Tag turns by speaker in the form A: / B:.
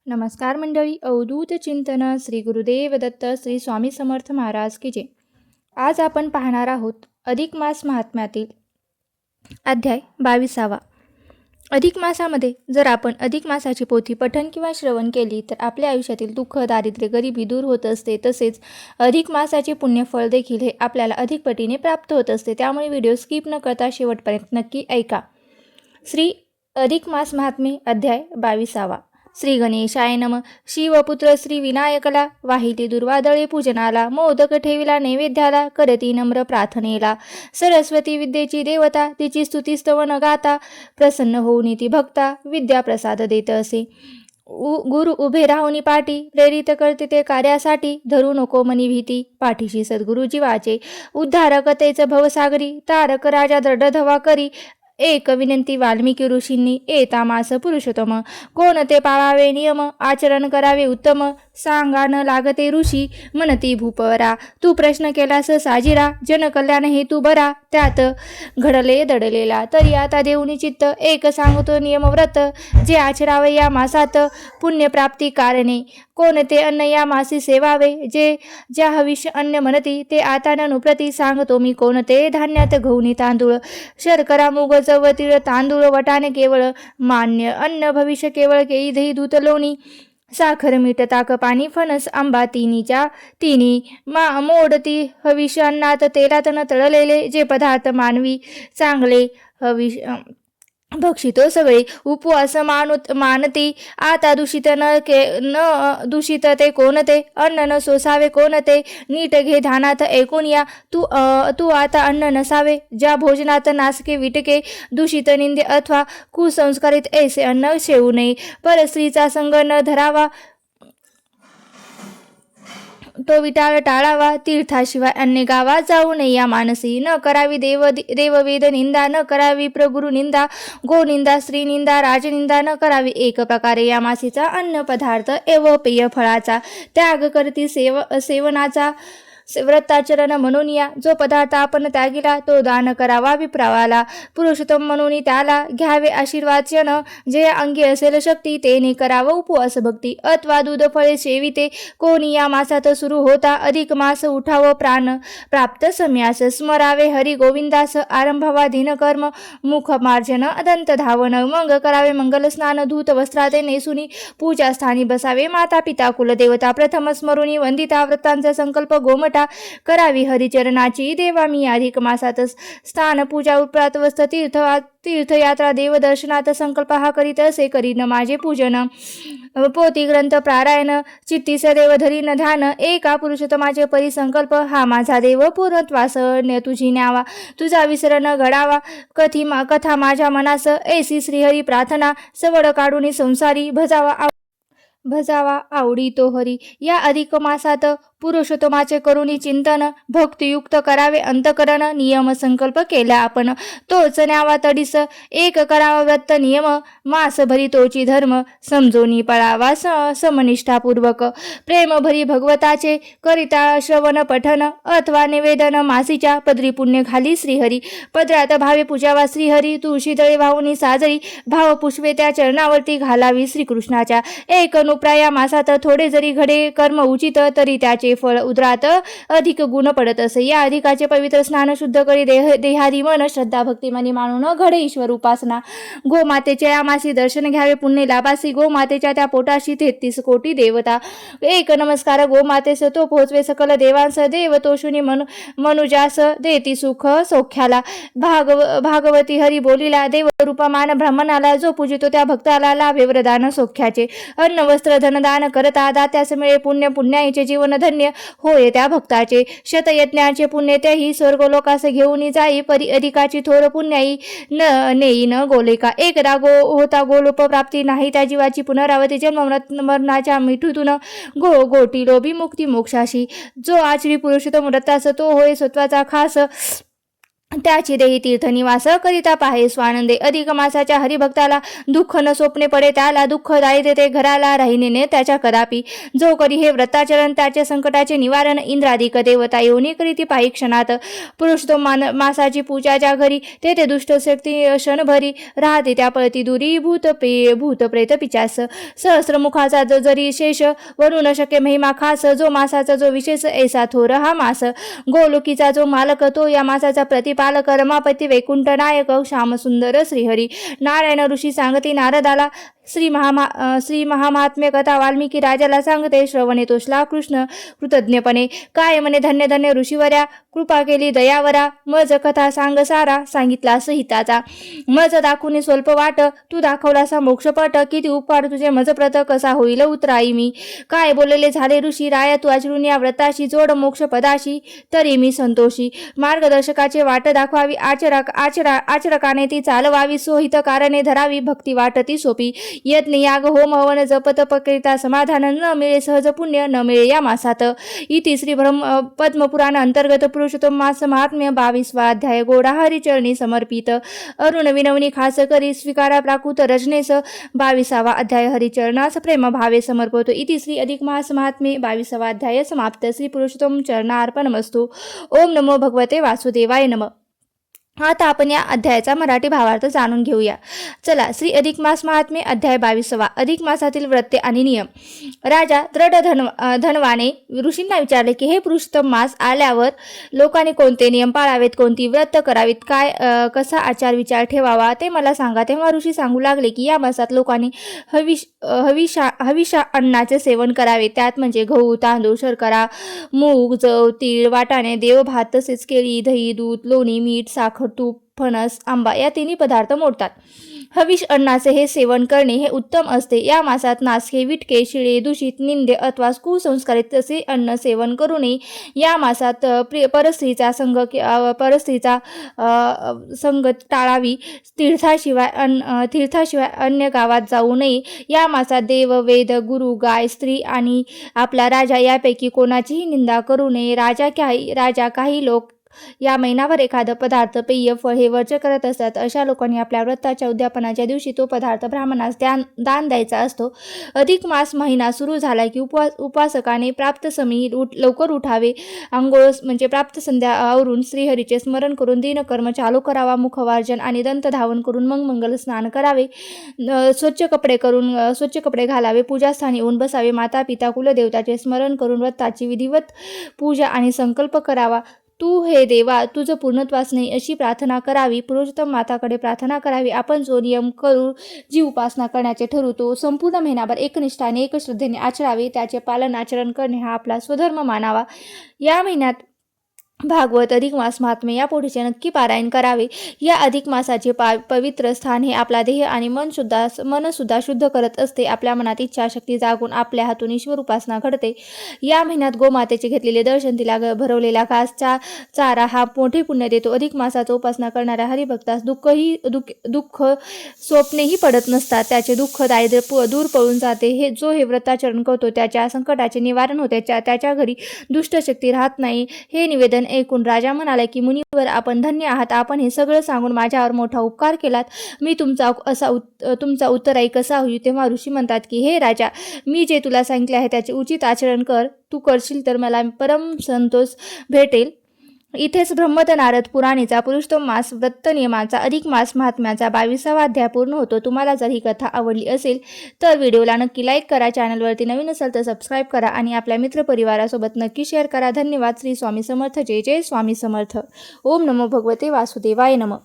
A: नमस्कार मंडळी. अवधूत चिंतन श्री गुरुदेव दत्त श्री स्वामी समर्थ महाराज की जय. आज आपण पाहणार आहोत अधिक मास महात्म्यातील अध्याय 22. अधिक मासामध्ये जर आपण अधिक मासाची पोथी पठण किंवा श्रवण केली तर आपल्या आयुष्यातील दुःख, दारिद्र्य, गरिबी दूर होत असते. तसेच अधिक मासाचे पुण्यफळ देखील हे आपल्याला अधिक पटीने प्राप्त होत असते. त्यामुळे व्हिडिओ स्किप न करता शेवटपर्यंत नक्की ऐका. श्री अधिक मास महात्म्य अध्याय 22. श्री गणेशाय नमः. शिवपुत्र श्री विनायकला वाहिली दुर्वादळे पूजनाला, मोदक ठेविला नैवेद्याला, करती नम्र प्रार्थनेला. सरस्वती विद्येची देवता, तिची स्तुती स्तवन गाता, प्रसन्न होऊन ती भक्ता विद्या प्रसाद देत असे. गुरु उभे राहुनी पाठी, प्रेरित करते ते कार्यासाठी, धरू नको मनी भीती, पाठीशी सद्गुरु जीवाचे. उद्धारक तेच भवसागरी, तारक राजा दृढ धवा करी. एक विनंती वाल्मिकी ऋषींनी, येता मास पुरुषोत्तम, कोणते पाळावे नियम, आचरण करावे उत्तम, सांगा न लागते ऋषी, म्हणती भूपरा. तू प्रश्न केलास साजिरा, जनकल्याण हे तू बरा, त्यात घडले दडलेला, तरी आता देऊनी चित्त, एक सांगतो नियमव्रत, जे आचरावे या मासात, पुण्यप्राप्ती कारणे. कोणते अन्न या मासी सेवावे, जे ज्या हविष्य अन्न म्हणती, ते आता नुप्रती सांगतो मी कोणते. धान्यात गहूनी तांदूळ, शर्करा मूग जव तीळ तांदूळ, वटाणे केवळ मान्य अन्न, भविष्य केवळ केळी दही दूध लोणी, साखर मीठ ताक पाणी फणस आंबा तिन्ही मोडती हविष्य अन्नात, तेलात न तळलेले जे पदार्थ मानवी चांगले हविष्य भक्षितो सगळे. उपवास मानती आता दूषित न दूषित ते कोणते, अन्न न सोसावे कोणते, नीट घे ध्यानात ऐकून या, तू आता अन्न नसावे, ज्या भोजनात नासके विटके, दूषित निंदे अथवा कुसंस्कारित ऐसे अन्न शेवू नये. परस्त्रीचा संग न धरावा, तो विटाळ टाळावा, तीर्थाशिवाय अन्य गावात जाऊ नये. या मानसी न करावी देववेद निंदा, न करावी प्रगुरु निंदा, गोनिंदा स्त्रीनिंदा राजनिंदा न करावी. एक प्रकारे या मासीचा अन्न पदार्थ एव पेय फळाचा त्याग करती सेवनाचा व्रताचरण म्हणून या. जो पदार्थ आपण त्यागिला, तो दान करावा विप्रावाला, पुरुषोत्तम म्हणून त्याला घ्यावे आशीर्वाचन, जे अंगी असेल शक्ती तेने करावं उपवास भक्ती. अथवा दूध फळे सेविते, कोणी या मासात सुरू होता, अधिक मास उठाव प्राण प्राप्त सम्यास, स्मरावे हरी गोविंदास, आरंभावा दिनकर्म मुख मार्जन अदंत धावन, मग करावे मंगल स्नान, धूत वस्त्राते नेसुनी, पूजा स्थानी बसावे, माता पिता कुलदेवता प्रथम स्मरुनी वंदिता, व्रतांचा संकल्प गोमटा करावी हरिचरणाची. देवा मी अधिक मासात स्थान पूजा उपरात वस्त तीर्थयात्रा देवदर्शनात संकल्प हा करीत असे, करीन माझे पूजन पोथी ग्रंथ पारायण, चित्ती सदैव धरीन ध्यान, एका पुरुषोत्तमाचे परिसंकल्प, हा माझा देव पूर्णत्वास तुझी न्यावा, तुझा विसर न घडावा, कथा माझ्या मनास, ऐसी श्रीहरी प्रार्थना, सवड काढून संसारी भजावा आवडी तो हरी. या अधिक मासात पुरुषोत्तमाचे करुणी चिंतन, भक्तियुक्त करावे अंतकरण, नियम संकल्प केला आपण, तोच न्यावा तडीस, एक करावा व्रत नियम, मास भरी तोची धर्म, समजोनी पळावा समनिष्ठापूर्वक. प्रेम भरी भगवताचे करिता श्रवण पठन, अथवा निवेदन मासीच्या, पदरी पुण्य घाली श्रीहरी, पदरात भावे पूजावा श्रीहरी, तुळशी दळे वाहुनी साजरी, भाव पुष्पे त्या चरणावरती घालावी श्रीकृष्णाच्या. एक नुप्राया मासात थोडे जरी घडे कर्म उचित, तरी त्याचे फळ उदरात अधिक गुण पडत असे. या अधिकाचे पवित्र स्नान शुद्ध करी देहादी मन श्रद्धा भक्तिमानी मानून घडे ईश्वर उपासना. गोमातेच्या या मासी दर्शन घ्यावे पुण्य लाभासी, गोमातेच्या त्या पोटाशी 33 कोटी देवता. एक नमस्कार गोमातेस, तो पोहोचवे सकल देवांस, देव तोषुनी मनुजास देती सुख सौख्याला. भागवती हरी बोलीला, देव रूपमान ब्राह्मणाला, जो पूजितो त्या भक्ताला लाभे वरदान सौख्याचे. अन्न वस्त्र धनदान करता, दात्यास मिळे पुण्य, पुण्याईचे जीवन धन्य होय त्या भक्ताचे. शतयज्ञाचे पुण्य त्याही स्वर्गलोकास घेऊन जाई, परी अधिकाची थोर पुण्याई नेई न गोलेका. एकदा होता गोलोप प्राप्ती, नाही त्या जीवाची पुनरावती, जन्म मरणाच्या मिठूतून गोटी लोभी मुक्ती मोक्षाशी. जो आचरी पुरुषोत्तम व्रतास, तो होय सत्वाचा खास, त्याची देही तीर्थनिवास करिता पाहे स्वानंदे. अधिक मासाच्या हरिभक्ताला दुःख न सोपणे पडे, त्याला दुःख दायिते ते घराला राहिने त्याच्या कदापि. जो करी हे व्रताचरण त्याचे संकटाचे निवारण, इंद्रादिक देवता येऊनी करीती पाही क्षणात. पुरुषोत्तम मासाची पूजा ज्या घरी, तेथे दुष्ट शक्ती क्षणभरी राहते त्या पळती दुरी. भूत प्रेत पिचास सहस्रमुखाचा जो जरी शेष, वरू न शक्य महिमा खास. जो मासाचा जो विशेष ऐसा थोर हा मास, गोलोकीचा जो मालक तो या मासाचा प्रतिपालक. रमापती वैकुंठ नायक श्यामसुंदर श्रीहरी. नारायण ऋषी सांगते नारदाला, श्री महामात्म्य कथा वाल्मिकी राजाला सांगते. श्रवणे तो कृष्ण कृतज्ञपणे. काय म्हणे धन्य धन्य ऋषीवर्या, कृपा केली दयावरा. मज कथा सांग सारा, सांगितला सहिताचा. मज दाखवून स्वल्प वाट, तू दाखवलासा मोक्षपट. किती उपकार तुझे मजप्रत, कसा होईल उतराई मी. काय बोलले झाले ऋषी राया, तू आचरून या व्रताशी. जोड मोक्ष पदाशी, तरी मी संतोषी. मार्गदर्शकाचे वाट दाखवावी, आचरकाने ती चालवावी. सोहित कारणे धरावी, भक्ती वाटती सोपी. यज्ञ याग होम हवन जप तप करिता समाधान, न मिळे सहज पुण्य, न मिळे या मासात. इति श्री पद्मपुराण अंतर्गत पुरुषोत्तम मास महात्म्य 22वा अध्याय. गोडा हरिचरणी समर्पित. अरुण विनवणी खास करी, स्वीकारा प्राकृत रजनेस. 22वा अध्याय. हरिचरणास प्रेम भावे समर्पतो. इति श्री अधिक मास महात्म्ये 22वा अध्याय समाप्त. श्री पुरुषोत्तम चरणार्पणमस्तु. ओम नमो भगवते वासुदेवाय नमः. आता आपण या अध्यायाचा मराठी भावार्थ जाणून घेऊया. चला, श्री अधिक मास महात्म्य अध्याय 22वा. अधिक मासातील व्रते आणि नियम. राजा दृढ धनवाने ऋषींना विचारले की हे पुरुषोत्तम मास आल्यावर लोकांनी कोणते नियम पाळावेत, कोणती व्रत करावीत, कसा आचार विचार ठेवावा ते मला सांगा. तेव्हा ऋषी सांगू लागले की या मासात लोकांनी हविषा अन्नाचे सेवन करावे. त्यात म्हणजे गहू, तांदूळ, शर्करा, मूग, जव, तीळ, वाटाणे, देवभात, तसेच केळी, दही, दूध, लोणी, मीठ, साखर, तूप, फणस, आंबा या तिन्ही पदार्थ मोडतात. हविष अन्नाचे हे सेवन करणे हे उत्तम असते. या मासात नासके, विटके, शिळे, दूषित, निंदे अथवा कुसंस्कारित असे अन्न सेवन करू नये. या मासात परस्त्रीचा संग टाळावी. तीर्थाशिवाय अन्य गावात जाऊ नये. या मासात देव, वेद, गुरु, गाय, स्त्री आणि आपला राजा यापैकी कोणाचीही निंदा करू नये. राजा काही लोक या महिनाभर एखादा पदार्थ, पेय, फळ हे वर्ज करत असतात. अशा लोकांनी आपल्या व्रताच्या उद्यापनाच्या दिवशी तो पदार्थ ब्राह्मणास दान द्यायचा असतो. अधिक मास महिना सुरू झाला की उपासकाने प्राप्त समयी लवकर उठावे. आंघोळ म्हणजे प्राप्त संध्या आवरून श्रीहरीचे स्मरण करून दिनकर्म चालू करावा. मुखवार्जन आणि दंत धावन करून मग मंगल स्नान करावे. स्वच्छ कपडे घालावे. पूजास्थानी येऊन बसावे. माता पिता कुलदेवताचे स्मरण करून व्रताची विधिवत पूजा आणि संकल्प करावा. तू हे देवा तुझं पूर्णत्वास नाही अशी प्रार्थना करावी. पुरुषोत्तम माताकडे प्रार्थना करावी. आपण जो नियम करू, जी उपासना करण्याचे ठरवू, तो संपूर्ण महिनाभर एकनिष्ठाने एक श्रद्धेने आचरावे. त्याचे पालन आचरण करणे हा आपला स्वधर्म मानावा. या महिन्यात भागवत, अधिक मास महात्म्य या पोथीचे नक्की पारायण करावे. या अधिक मासाचे पवित्र स्थान हे आपला देह आणि मन सुद्धा शुद्ध करत असते. आपल्या मनात इच्छाशक्ती जागून आपल्या हातून ईश्वर उपासना घडते. या महिन्यात गोमातेचे घेतलेले दर्शन, तिला भरवलेला घास, चारा हा मोठे पुण्य देतो. अधिक मासाचा उपासना करणाऱ्या हरिभक्तास दुःख स्वप्नेही पडत नसतात. त्याचे दुःख दारिद्र्य दूर पळून जाते. जो हे व्रताचरण करतो त्याच्या संकटाचे निवारण होते. त्याच्या घरी दुष्टशक्ती राहत नाही. हे निवेदन ऐकून राजा म्हणाला की मुनीवर आपण धन्य आहात. आपण हे सगळं सांगून माझ्यावर मोठा उपकार केलात. मी तुमचा उत्तराई कसा होईल. तेव्हा ऋषी म्हणतात की हे राजा, मी जे तुला सांगितले आहे त्याचे उचित आचरण कर. तू करशील तर मला परम संतोष भेटेल. इथेच ब्रह्मद नारद पुराणीचा पुरुषोत्तम मास व्रत नियमाचा अधिक मास महात्म्याचा 22वा अध्याय पूर्ण होतो. तुम्हाला जर ही कथा आवडली असेल तर व्हिडिओला नक्की लाईक करा. चॅनलवरती नवीन असाल तर सबस्क्राईब करा आणि आपल्या मित्रपरिवारासोबत नक्की शेअर करा. धन्यवाद. श्री स्वामी समर्थ. जय जय स्वामी समर्थ. ओम नमो भगवते वासुदेवाय नमः.